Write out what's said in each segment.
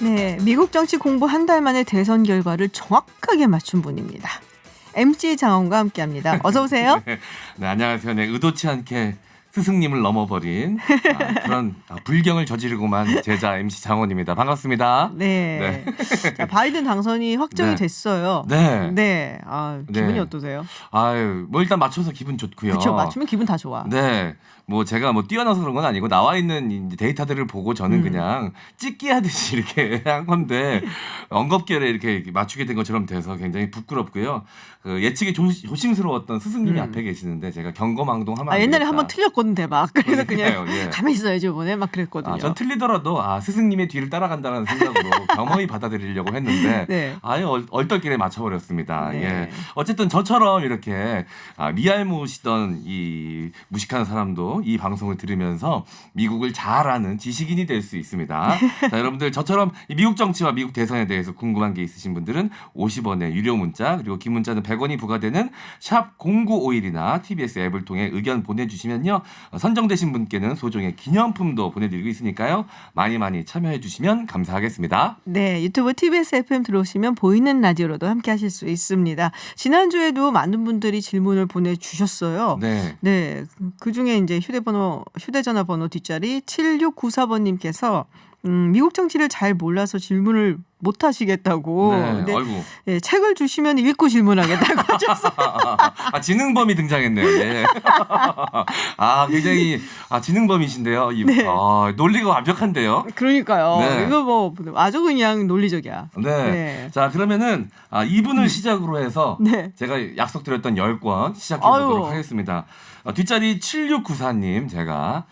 네, 미국 정치 공부 한 달 만에 대선 결과를 정확하게 맞춘 분입니다. MC 장원과 함께합니다. 어서 오세요. 네, 안녕하세요. 네, 의도치 않게 스승님을 넘어버린 그런 불경을 저지르고만 제자 MC 장원입니다. 반갑습니다. 네. 자, 바이든 당선이 확정이 네. 됐어요. 네. 네. 기분이 네. 어떠세요? 아유, 뭐 일단 맞춰서 기분 좋고요. 그렇죠. 맞추면 기분 다 좋아. 네. 뭐 제가 뭐 뛰어나서 그런 건 아니고 나와 있는 데이터들을 보고 저는 그냥 찍기 하듯이 이렇게 한 건데 엉겁결에 이렇게 맞추게 된 것처럼 돼서 굉장히 부끄럽고요. 그 예측이 조심스러웠던 스승님이 앞에 계시는데 제가 경거망동하면 안 옛날에 되겠다. 한번 틀렸거든요, 막. 그래서 그냥 예. 가만히 있어야지 이번에 막 그랬거든요. 전 틀리더라도 스승님의 뒤를 따라간다는 생각으로 겸허히 받아들이려고 했는데 네. 아예 얼떨결에 맞춰버렸습니다. 네. 예. 어쨌든 저처럼 이렇게 리알무시던 이 무식한 사람도 이 방송을 들으면서 미국을 잘 아는 지식인이 될 수 있습니다. 자, 여러분들 저처럼 미국 정치와 미국 대선에 대해서 궁금한 게 있으신 분들은 50원의 유료 문자 그리고 긴 문자는 100원이 부과되는 샵 0951이나 TBS 앱을 통해 의견 보내주시면요. 선정되신 분께는 소정의 기념품도 보내드리고 있으니까요. 많이 참여해 주시면 감사하겠습니다. 네, 유튜브 TBS FM 들어오시면 보이는 라디오로도 함께 하실 수 있습니다. 지난주에도 많은 분들이 질문을 보내주셨어요. 네. 네, 그중에 이제 휴대전화 번호 뒷자리 7694번님께서 미국 정치를 잘 몰라서 질문을 못 하시겠다고. 네. 근데 아이고. 예, 책을 주시면 읽고 질문하겠다고 하셨어요. 지능범이 등장했네요. 네. 굉장히 지능범이신데요. 네. 논리가 완벽한데요. 그러니까요. 네. 이거 뭐 아주 그냥 논리적이야. 네. 네. 자, 그러면은 이분을 시작으로 해서 네. 제가 약속드렸던 10권 시작해 보도록 하겠습니다. 뒷자리 7694님 제가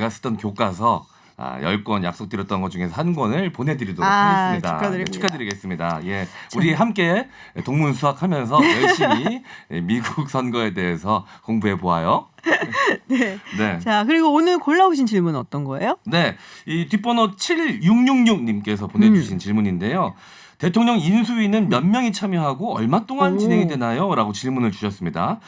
쓰던 교과서 10권 약속드렸던 것 중에서 한 권을 보내드리도록 하겠습니다. 축하드립니다. 네, 축하드리겠습니다. 예, 우리 함께 동문수학하면서 열심히 미국 선거에 대해서 공부해 보아요. 네. 네. 자, 그리고 오늘 골라오신 질문은 어떤 거예요? 네, 이 뒷번호 7666님께서 보내주신 질문인데요. 대통령 인수위는 몇 명이 참여하고 얼마 동안 진행이 되나요? 라고 질문을 주셨습니다.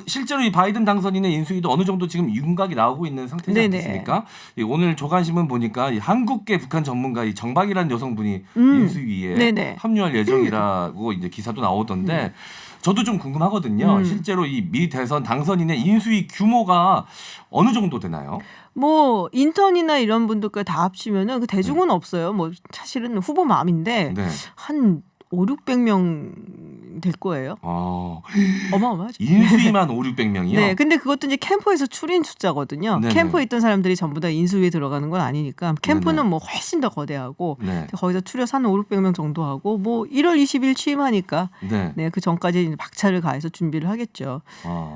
실제로 이 바이든 당선인의 인수위도 어느 정도 지금 윤곽이 나오고 있는 상태지 않겠습니까? 오늘 조간신문 보니까 이 한국계 북한 전문가 이 정박이라는 여성분이 인수위에 합류할 예정이라고 이제 기사도 나오던데 저도 좀 궁금하거든요. 실제로 이 미 대선 당선인의 인수위 규모가 어느 정도 되나요? 뭐 인턴이나 이런 분들까지 다 합치면은 그 대중은 없어요. 뭐 사실은 후보 마음인데 한 500-600명 될 거예요. 어마어마하죠. 인수위만 500-600명이요? 네, 근데 그것도 이제 캠프에서 추린 숫자거든요. 네네. 캠프에 있던 사람들이 전부 다 인수위에 들어가는 건 아니니까 캠프는 뭐 훨씬 더 거대하고 거기서 추려서 한 500-600명 정도 하고 뭐 1월 20일 취임하니까 그 전까지 이제 박차를 가해서 준비를 하겠죠.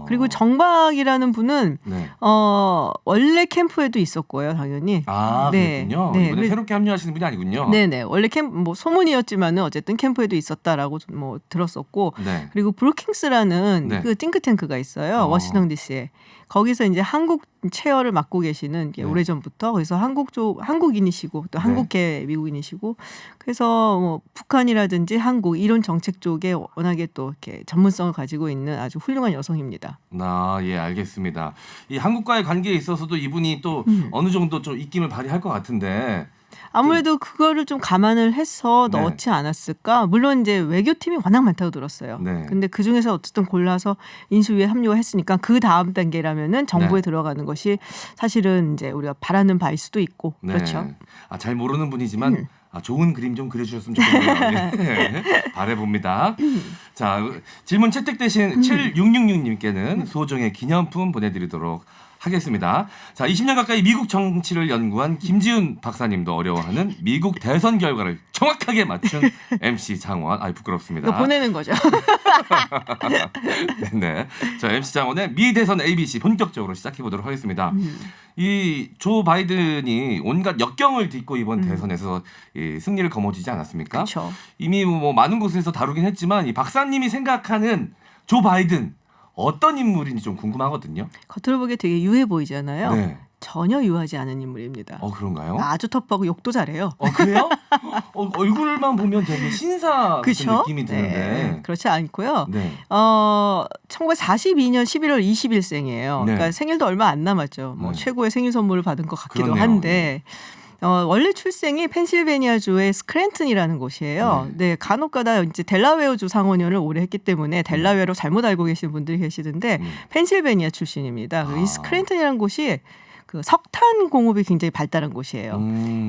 그리고 정박이라는 분은 원래 캠프에도 있었고요, 당연히. 그렇군요. 이번에 새롭게 합류하시는 분이 아니군요. 네네. 원래 뭐 소문이었지만은 어쨌든 캠프에도 있었다라고 뭐 들었었고 그리고 브루킹스라는 그 띵크탱크가 있어요. 워싱턴 DC에. 거기서 이제 한국 체어를 맡고 계시는 오래전부터 그래서 한국인이시고 또 한국계 미국인이시고 그래서 뭐 북한이라든지 한국 이런 정책 쪽에 워낙에 또 이렇게 전문성을 가지고 있는 아주 훌륭한 여성입니다. 예, 알겠습니다. 이 한국과의 관계에 있어서도 이분이 또 어느 정도 좀 입김을 발휘할 것 같은데 아무래도 그거를 좀 감안을 해서 넣지 않았을까? 물론 이제 외교팀이 워낙 많다고 들었어요. 근데 그 중에서 어쨌든 골라서 인수위에 합류가 했으니까 그 다음 단계라면은 정부에 들어가는 것이 사실은 이제 우리가 바라는 바일 수도 있고 그렇죠. 잘 모르는 분이지만 좋은 그림 좀 그려주셨으면 좋겠네요. 바라봅니다. 자, 질문 채택되신 7666님께는 소정의 기념품 보내드리도록 하겠습니다. 자, 20년 가까이 미국 정치를 연구한 김지훈 박사님도 어려워하는 미국 대선 결과를 정확하게 맞춘 MC 장원. 부끄럽습니다. 이거 보내는 거죠. 네. 자, MC 장원의 미 대선 ABC 본격적으로 시작해 보도록 하겠습니다. 이 조 바이든이 온갖 역경을 딛고 이번 대선에서 승리를 거머쥐지 않았습니까? 그쵸. 이미 뭐 많은 곳에서 다루긴 했지만 이 박사님이 생각하는 조 바이든 어떤 인물인지 좀 궁금하거든요. 겉으로 보기에 되게 유해 보이잖아요. 전혀 유하지 않은 인물입니다. 그런가요? 아주 터프하고 욕도 잘해요. 그래요? 얼굴만 보면 되게 신사 같은 느낌이 드는데. 그렇지 않고요. 1942년 11월 20일생이에요. 그러니까 생일도 얼마 안 남았죠. 뭐 최고의 생일 선물을 받은 것 같기도 한데 원래 출생이 펜실베니아주의 스크랜튼이라는 곳이에요. 네, 간혹가다 이제 델라웨어주 상원의원을 오래 했기 때문에 델라웨어로 잘못 알고 계시는 분들이 계시던데 펜실베니아 출신입니다. 이 스크랜튼이라는 곳이 그 석탄 공업이 굉장히 발달한 곳이에요.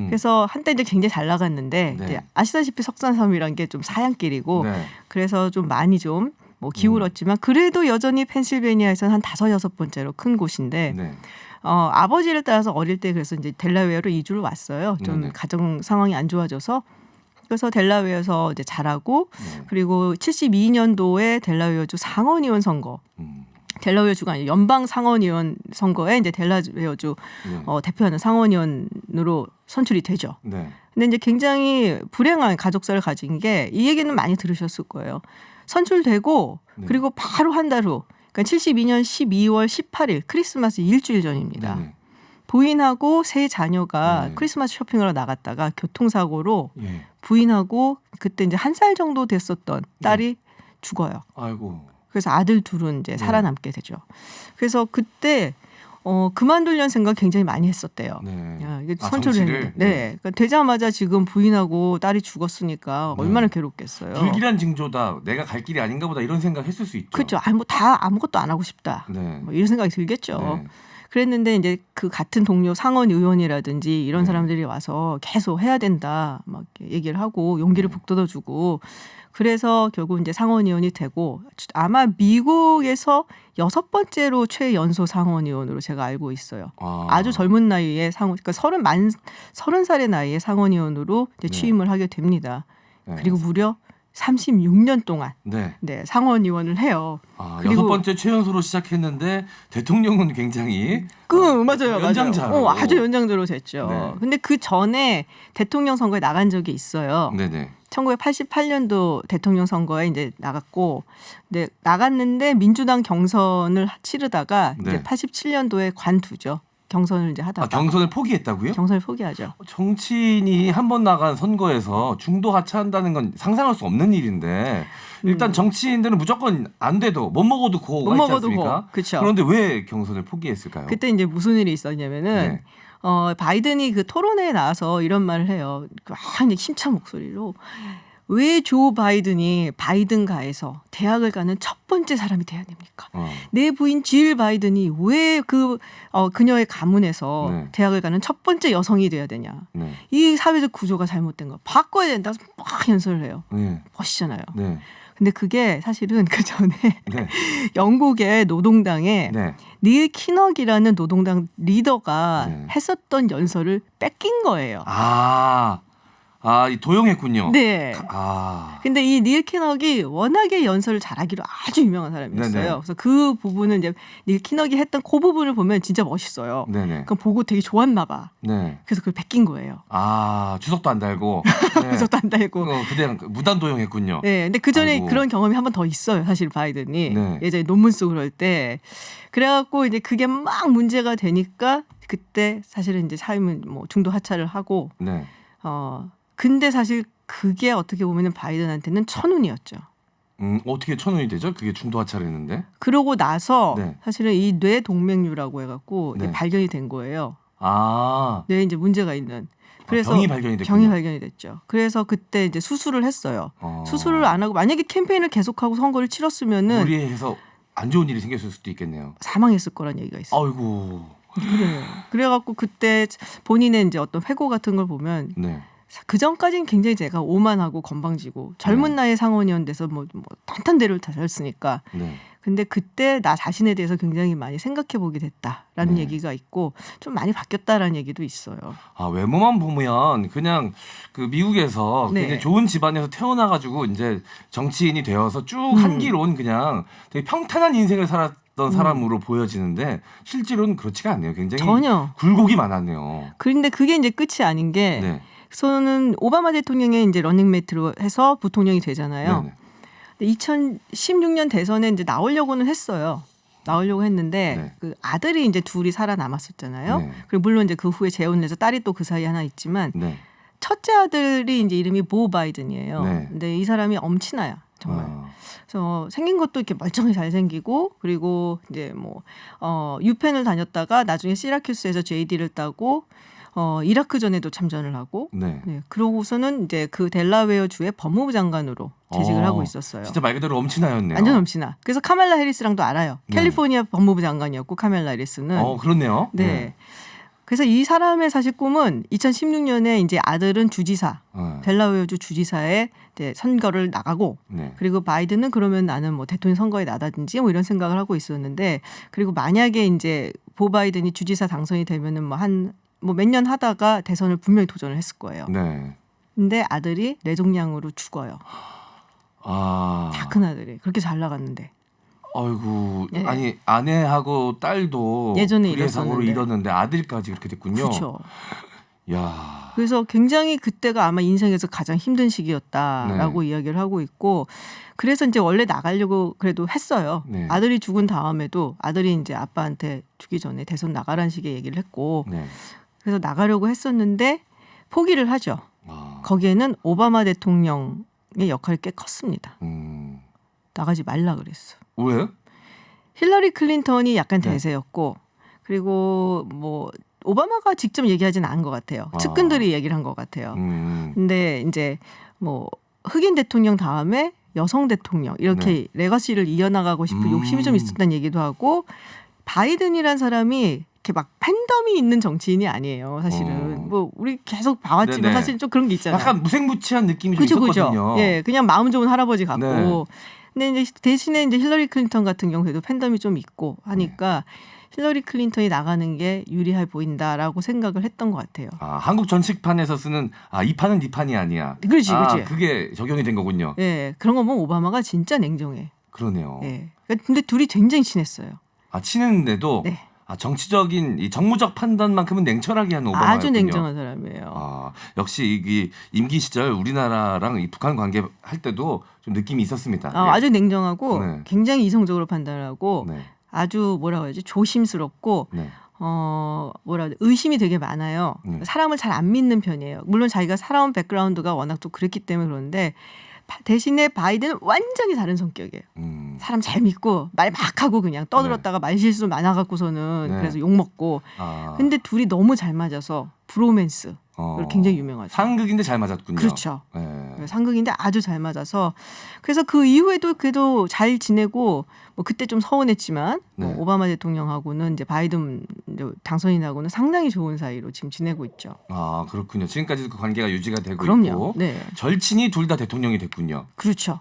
그래서 한때 이제 굉장히 잘 나갔는데 이제 아시다시피 석탄섬이란 게 좀 사양길이고 그래서 좀 많이 좀 뭐 기울었지만 그래도 여전히 펜실베니아에서는 한 5-6번째로 큰 곳인데 아버지를 따라서 어릴 때 그래서 이제 델라웨어로 이주를 왔어요. 좀 가정 상황이 안 좋아져서 그래서 델라웨어에서 이제 자라고 그리고 72년도에 델라웨어주 상원의원 선거. 델라웨어주가 아니라 연방 상원의원 선거에 이제 델라웨어주 대표하는 상원의원으로 선출이 되죠. 근데 이제 굉장히 불행한 가족사를 가진 게 이 얘기는 많이 들으셨을 거예요. 선출되고 그리고 바로 한 달 후 그러니까 72년 12월 18일 크리스마스 일주일 전입니다. 부인하고 세 자녀가 크리스마스 쇼핑하러 나갔다가 교통사고로 부인하고 그때 이제 1살 정도 됐었던 딸이 죽어요. 아이고. 그래서 아들 둘은 이제 살아남게 되죠. 그래서 그때 그만두려는 생각 굉장히 많이 했었대요. 이게 선출을 했는데. 그러니까 되자마자 지금 부인하고 딸이 죽었으니까 얼마나 괴롭겠어요. 불길한 징조다. 내가 갈 길이 아닌가 보다 이런 생각 했을 수 있죠. 그렇죠. 뭐 다 아무것도 안 하고 싶다. 뭐 이런 생각이 들겠죠. 그랬는데 이제 그 같은 동료 상원 의원이라든지 이런 사람들이 와서 계속 해야 된다 막 얘기를 하고 용기를 북돋아주고 그래서 결국 이제 상원의원이 되고 아마 미국에서 6번째로 최연소 상원의원으로 제가 알고 있어요. 아주 젊은 나이에 그러니까 30살의 나이에 상원의원으로 이제 취임을 하게 됩니다. 그리고 무려 36년 동안 상원의원을 해요. 그리고 6번째 최연소로 시작했는데 대통령은 굉장히 맞아요. 연장자로 아주 연장자로 됐죠. 근데 그 전에 대통령 선거에 나간 적이 있어요. 1988년도 대통령 선거에 이제 나갔고, 나갔는데 민주당 경선을 치르다가 이제 87년도에 관두죠. 경선을 이제 하다가. 경선을 포기했다고요? 경선을 포기하죠. 정치인이 한 번 나간 선거에서 중도 하차한다는 건 상상할 수 없는 일인데 일단 정치인들은 무조건 안 돼도 못 먹어도 고가 있지 않습니까? 그렇죠. 그런데 왜 경선을 포기했을까요? 그때 이제 무슨 일이 있었냐면은 바이든이 그 토론회에 나와서 이런 말을 해요. 굉장히 힘찬 목소리로. 왜 조 바이든이 바이든가에서 대학을 가는 첫 번째 사람이 돼야 됩니까? 내 부인 질 바이든이 왜 그녀의 가문에서 대학을 가는 첫 번째 여성이 돼야 되냐? 이 사회적 구조가 잘못된 거 바꿔야 된다. 막 연설을 해요. 멋있잖아요. 근데 그게 사실은 그 전에 영국의 노동당에 닐 키너기라는 노동당 리더가 했었던 연설을 뺏긴 거예요. 도용했군요. 근데 이 닐 키너기 워낙에 연설을 잘하기로 아주 유명한 사람이었어요. 그래서 그 부분은 이제 닐 키너기 했던 그 부분을 보면 진짜 멋있어요. 그럼 보고 되게 좋았나 봐. 그래서 그걸 뺏긴 거예요. 주석도 안 달고. 주석도 안 달고. 그냥 무단 도용했군요. 근데 그 전에 그런 경험이 한 번 더 있어요. 사실 바이든이 예전에 논문 쓰고 그럴 때. 그래갖고 이제 그게 막 문제가 되니까 그때 사실은 이제 삶은 뭐 중도 하차를 하고. 근데 사실 그게 어떻게 보면은 바이든한테는 천운이었죠. 어떻게 천운이 되죠? 그게 중도 하차를 했는데. 그러고 나서 사실은 이 뇌동맥류라고 해갖고 발견이 된 거예요. 뇌에 이제 문제가 있는. 그래서 병이 발견이 됐군요. 병이 발견이 됐죠. 그래서 그때 이제 수술을 했어요. 수술을 안 하고 만약에 캠페인을 계속하고 선거를 치렀으면은 무리해서 안 좋은 일이 생겼을 수도 있겠네요. 사망했을 거란 얘기가 있어요. 아이고. 그래갖고 그때 본인의 이제 어떤 회고 같은 걸 보면. 그 전까지는 굉장히 제가 오만하고 건방지고 젊은 나이에 상원의원 돼서 뭐 탄탄대로를 다 졌으니까. 근데 그때 나 자신에 대해서 굉장히 많이 생각해 보게 됐다라는 얘기가 있고 좀 많이 바뀌었다라는 얘기도 있어요. 외모만 보면 그냥 그 미국에서 굉장히 좋은 집안에서 태어나가지고 이제 정치인이 되어서 쭉 한 길 온 그냥 되게 평탄한 인생을 살았던 사람으로 보여지는데 실제로는 그렇지가 않네요. 굉장히 전혀 굴곡이 많았네요. 그런데 그게 이제 끝이 아닌 게. 저는 오바마 대통령의 이제 러닝메이트로 해서 부통령이 되잖아요. 2016년 대선에 이제 나오려고는 했어요. 나오려고 했는데 그 아들이 이제 둘이 살아남았었잖아요. 그리고 물론 이제 그 후에 재혼을 해서 딸이 또 그 사이에 하나 있지만 첫째 아들이 이제 이름이 보 바이든이에요. 근데 이 사람이 엄친아야 정말. 그래서 생긴 것도 이렇게 멀쩡히 잘생기고 그리고 이제 뭐 유펜을 다녔다가 나중에 시라큐스에서 JD를 따고 이라크전에도 참전을 하고 네. 네, 그러고서는 이제 그 델라웨어 주의 법무부 장관으로 재직을 하고 있었어요. 진짜 말 그대로 엄친아였네요. 완전 엄친아. 그래서 카멜라 해리스랑도 알아요. 네. 캘리포니아 법무부 장관이었고 카멜라 해리스는. 그렇네요. 네. 그래서 이 사람의 사실 꿈은 2016년에 이제 아들은 주지사, 델라웨어주 주지사에 이제 선거를 나가고, 네. 그리고 바이든은 그러면 나는 뭐 대통령 선거에 나다든지 뭐 이런 생각을 하고 있었는데, 그리고 만약에 이제 보 바이든이 주지사 당선이 되면은 뭐 몇 년 하다가 대선을 분명히 도전을 했을 거예요. 네. 근데 아들이 뇌종양으로 죽어요. 다 큰 아들이 그렇게 잘 나갔는데. 아이고, 네. 아니 아내하고 딸도 예전에 불의의 사고로 잃었는데 아들까지 그렇게 됐군요. 그렇죠. 야. 그래서 굉장히 그때가 아마 인생에서 가장 힘든 시기였다라고 이야기를 하고 있고, 그래서 이제 원래 나가려고 그래도 했어요. 네. 아들이 죽은 다음에도 아들이 이제 아빠한테 죽기 전에 대선 나가라는 식의 얘기를 했고, 네. 그래서 나가려고 했었는데 포기를 하죠. 거기에는 오바마 대통령의 역할이 꽤 컸습니다. 나가지 말라 그랬어. 왜? 힐러리 클린턴이 약간 대세였고, 그리고 뭐 오바마가 직접 얘기하진 않은 것 같아요. 측근들이 얘기를 한 것 같아요. 근데 이제 뭐 흑인 대통령 다음에 여성 대통령 이렇게 레거시를 이어나가고 싶은 욕심이 좀 있었다는 얘기도 하고, 바이든이란 사람이 이렇게 막 팬덤이 있는 정치인이 아니에요. 사실은 뭐 우리 계속 봐왔지만 네네. 사실 좀 그런 게 있잖아요. 약간 무색무취한 느낌이 좀 그죠. 있었거든요. 예, 그냥 마음 좋은 할아버지 같고. 네. 근데 이제 대신에 이제 힐러리 클린턴 같은 경우에도 팬덤이 좀 있고 하니까 힐러리 클린턴이 나가는 게 유리해 보인다라고 생각을 했던 것 같아요. 한국 전칙판에서 쓰는 이 판은 네 판이 아니야. 그렇지. 그게 적용이 된 거군요. 예, 그런 거 보면 오바마가 진짜 냉정해. 그러네요. 예. 근데 둘이 굉장히 친했어요. 친했는데도 네. 정치적인 이 정무적 판단만큼은 냉철하게 하는 오바마였군요. 아주 냉정한 사람이에요. 역시 이 임기 시절 우리나라랑 이 북한 관계 할 때도 좀 느낌이 있었습니다. 아주 냉정하고 네. 굉장히 이성적으로 판단을 하고 네. 아주 뭐라고 해야지 조심스럽고 네. 의심이 되게 많아요. 사람을 잘 안 믿는 편이에요. 물론 자기가 살아온 백그라운드가 워낙 또 그랬기 때문에 그런데 대신에 바이든은 완전히 다른 성격이에요. 사람 잘 믿고 말 막 하고 그냥 떠들었다가 말실수 많아갖고서는 그래서 욕먹고. 근데 둘이 너무 잘 맞아서 브로맨스. 굉장히 유명하죠. 상극인데 잘 맞았군요. 그렇죠. 상극인데 아주 잘 맞아서 그래서 그 이후에도 그래도 잘 지내고 뭐 그때 좀 서운했지만 뭐 오바마 대통령하고는 이제 바이든 당선인하고는 상당히 좋은 사이로 지금 지내고 있죠. 그렇군요. 지금까지도 그 관계가 유지가 되고 그럼요. 있고 네. 절친이 둘 다 대통령이 됐군요. 그렇죠.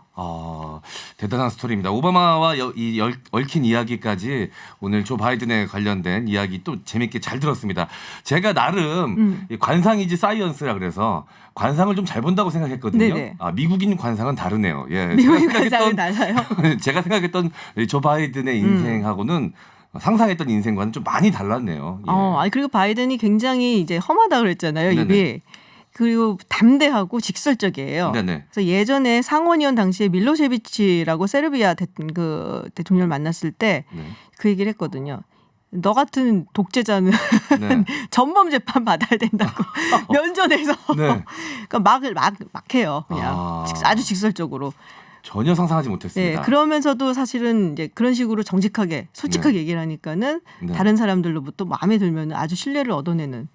대단한 스토리입니다. 오바마와 얽힌 이야기까지 오늘 조 바이든에 관련된 이야기 또 재밌게 잘 들었습니다. 제가 나름 관상이지 사이언스라 그래서 관상을 좀 잘 본다고 생각했거든요. 미국인 관상은 다르네요. 예, 미국인 관상은 달라요? 제가 생각했던 조 바이든의 인생하고는 상상했던 인생과는 좀 많이 달랐네요. 예. 그리고 바이든이 굉장히 이제 험하다 그랬잖아요. 입이. 그리고 담대하고 직설적이에요. 네네. 그래서 예전에 상원의원 당시에 밀로세비치라고 세르비아 그 대통령을 만났을 때 그 얘기를 했거든요. 너 같은 독재자는 전범 재판 받아야 된다고 면전에서 그러니까 막 해요. 그냥 아주 직설적으로. 전혀 상상하지 못했습니다. 그러면서도 사실은 이제 그런 식으로 정직하게 솔직하게 얘기를 하니까는 다른 사람들로부터 마음에 들면 아주 신뢰를 얻어내는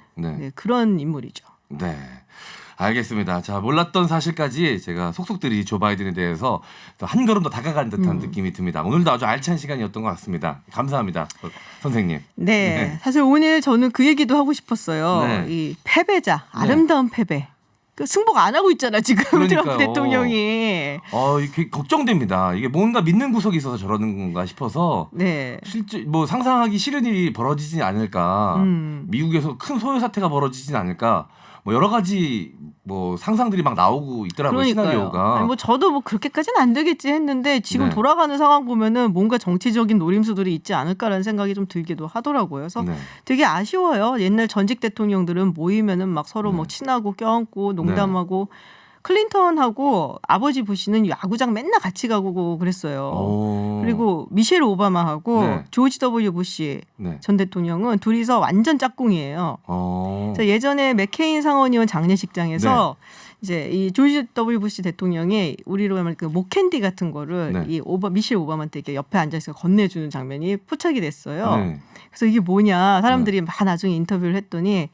그런 인물이죠. 네. 알겠습니다. 자, 몰랐던 사실까지 제가 속속들이 조 바이든에 대해서 또 한 걸음 더 다가간 듯한 느낌이 듭니다. 오늘도 아주 알찬 시간이었던 것 같습니다. 감사합니다. 선생님. 네. 사실 오늘 저는 그 얘기도 하고 싶었어요. 이 패배자, 아름다운 패배. 그 승복 안 하고 있잖아 지금 트럼프 대통령이. 이게 걱정됩니다. 이게 뭔가 믿는 구석이 있어서 저러는 건가 싶어서 실제 뭐 상상하기 싫은 일이 벌어지진 않을까. 미국에서 큰 소요 사태가 벌어지진 않을까. 뭐 여러 가지 뭐 상상들이 막 나오고 있더라고요. 시나리오가. 뭐 저도 뭐 그렇게까지는 안 되겠지 했는데 지금 돌아가는 상황 보면은 뭔가 정치적인 노림수들이 있지 않을까라는 생각이 좀 들기도 하더라고요. 그래서 되게 아쉬워요. 옛날 전직 대통령들은 모이면은 막 서로 뭐 친하고 껴안고 농담하고. 클린턴하고 아버지 부시는 야구장 맨날 같이 가고 그랬어요. 그리고 미셸 오바마하고 조지 W 부시 전 대통령은 둘이서 완전 짝꿍이에요. 그래서 예전에 맥케인 상원의원 장례식장에서 이제 이 조지 W 부시 대통령이 우리로 말하면 그 목캔디 같은 거를 이 미셸 오바마한테 이렇게 옆에 앉아서 건네주는 장면이 포착이 됐어요. 그래서 이게 뭐냐 사람들이 막 나중에 인터뷰를 했더니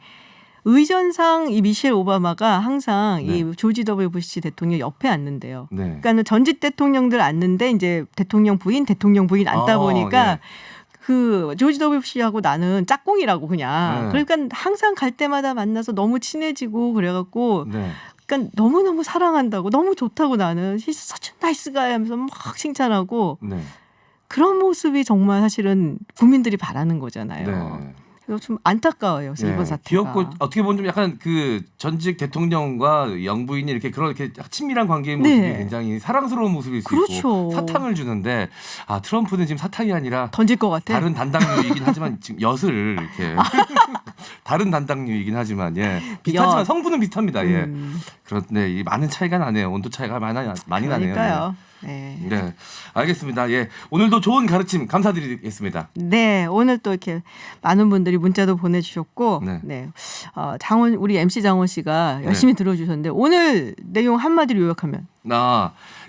의전상 이 미셸 오바마가 항상 네. 이 조지 W 부시 대통령 옆에 앉는데요. 네. 그러니까 전직 대통령들 앉는데 이제 대통령 부인 앉다 보니까 예. 그 조지 W 부시하고 나는 짝꿍이라고 그냥. 네. 그러니까 항상 갈 때마다 만나서 너무 친해지고 그래갖고 네. 그러니까 너무너무 사랑한다고 너무 좋다고 나는 He's such a nice guy 하면서 막 칭찬하고 네. 그런 모습이 정말 사실은 국민들이 바라는 거잖아요. 네. 그래서 좀 안타까워요. 예, 이번 사태가. 귀엽고 어떻게 보면 좀 약간 그 전직 대통령과 영부인이 이렇게 그렇게 친밀한 관계의 모습이 네. 굉장히 사랑스러운 모습일 수 그렇죠. 있고 사탕을 주는데 트럼프는 지금 사탕이 아니라 던질 것 같아. 다른 단당류이긴 하지만 지금 엿을 이렇게 다른 단당류이긴 하지만 비슷하지만 엿. 성분은 비슷합니다. 그런데 이 많은 차이가 나네요. 온도 차이가 많이 나네요. 그러니까요. 네, 알겠습니다. 오늘도 좋은 가르침 감사드리겠습니다. 네, 오늘 또 이렇게 많은 분들이 문자도 보내주셨고, 우리 MC 장원 씨가 열심히 들어주셨는데 오늘 내용 한마디로 요약하면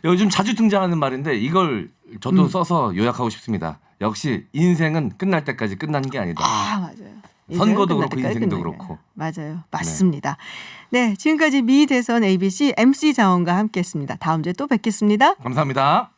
요즘 자주 등장하는 말인데 이걸 저도 써서 요약하고 싶습니다. 역시 인생은 끝날 때까지 끝나는 게 아니다. 맞아요. 선거도 그렇고 인생도 그렇고. 맞아요. 맞습니다. 네, 지금까지 미 대선 ABC MC 장원과 함께했습니다. 다음 주에 또 뵙겠습니다. 감사합니다.